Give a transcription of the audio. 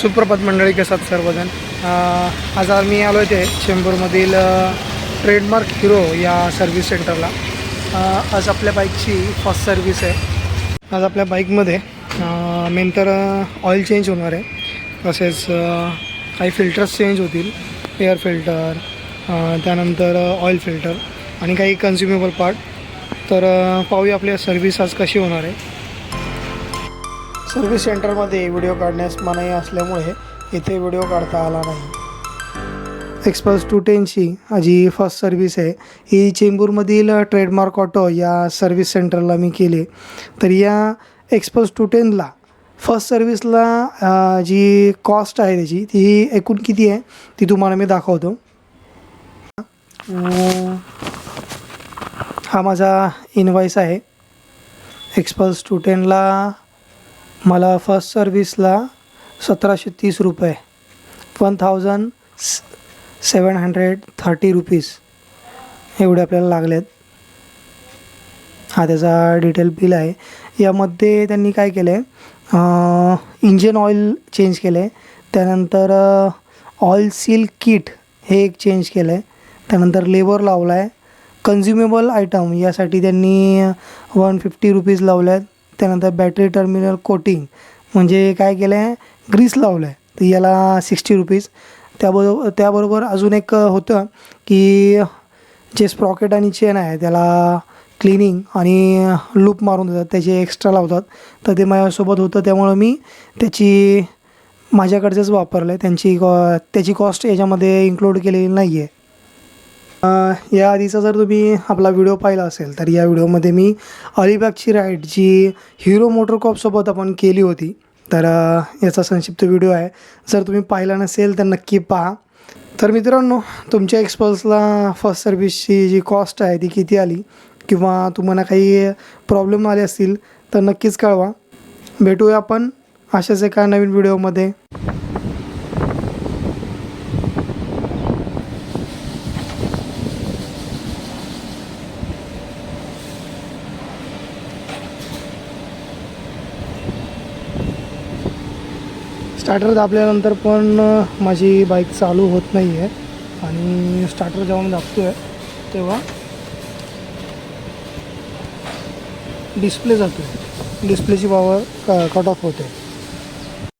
सुप्रभात मंडळी, कसात सर्वजण. आज आम्ही आलो आहे ते चेंबूरमधील ट्रेडमार्क हिरो या सर्व्हिस सेंटरला. आज आपल्या बाईकची फर्स्ट सर्व्हिस आहे. आज आपल्या बाईकमध्ये मेन तर ऑइल चेंज होणार आहे, तसेच काही फिल्टर्स चेंज होतील, एअर फिल्टर, त्यानंतर ऑइल फिल्टर आणि काही कन्झ्युमेबल पार्ट. तर पाहूया आपली सर्व्हिस आज कशी होणार आहे. सर्व्हिस सेंटरमध्ये व्हिडिओ काढण्यास मनाई असल्यामुळे इथे व्हिडिओ काढता आला नाही. एक्सपल्स 210ची जी फर्स्ट सर्व्हिस आहे ही चेंबूरमधील ट्रेडमार्क ऑटो या सर्व्हिस सेंटरला मी केली. तर या एक्सपल्स 210ला फर्स्ट सर्व्हिसला जी कॉस्ट आहे त्याची ती एकूण किती आहे ती तुम्हाला मी दाखवतो. हा माझा इनवॉइस आहे. एक्सपल्स 210ला मला फर्स्ट सर्व्हिसला 1730 रुपये, 1730 रुपीज एवढे आपल्याला लागलेत. हा त्याचा डिटेल बिल आहे. यामध्ये त्यांनी काय केलं आहे, इंजिन ऑइल चेंज केलं आहे, त्यानंतर ऑइल सील किट हे एक चेंज केलं आहे, त्यानंतर लेबर लावला आहे, कन्झ्युमेबल आयटम यासाठी त्यांनी 150 रुपीज लावले आहेत, त्यानंतर बॅटरी टर्मिनल कोटिंग म्हणजे काय केलं आहे, ग्रीस लावलं आहे, तर याला 60 रुपीज. त्याबरोबर अजून एक होतं की जे स्प्रॉकेट आणि चेन आहे त्याला क्लिनिंग आणि लूप मारून देतात, त्याचे एक्स्ट्रा लावतात. तर ते माझ्यासोबत होतं, त्यामुळं मी त्याची माझ्याकडचंच वापरलं आहे. त्याची कॉस्ट याच्यामध्ये इन्क्लूड केलेली नाही आहे. या आधीचा जर तुम्ही आपला व्हिडिओ पाहिला असेल तर या व्हिडिओमध्ये मी अलिबागची राईड जी हिरो मोटरकॉर्पसोबत आपण केली होती, तर याचा संक्षिप्त व्हिडिओ आहे. जर तुम्ही पाहिला नसेल तर नक्की पहा. तर मित्रांनो, तुमच्या एक्सपल्सला फर्स्ट सर्व्हिसची जी कॉस्ट आहे ती किती आली, किंवा तुम्हाला काही प्रॉब्लेम आले असतील तर नक्कीच कळवा. भेटूया आपण अशाच एका नवीन व्हिडिओमध्ये. स्टार्टर दाबल्यानंतर पण माझी बाईक चालू होत नाही आहे, आणि स्टार्टर जेव्हा दाबतो आहे तेव्हा डिस्प्ले जातो आहे, डिस्प्लेची पॉवर कट ऑफ होते.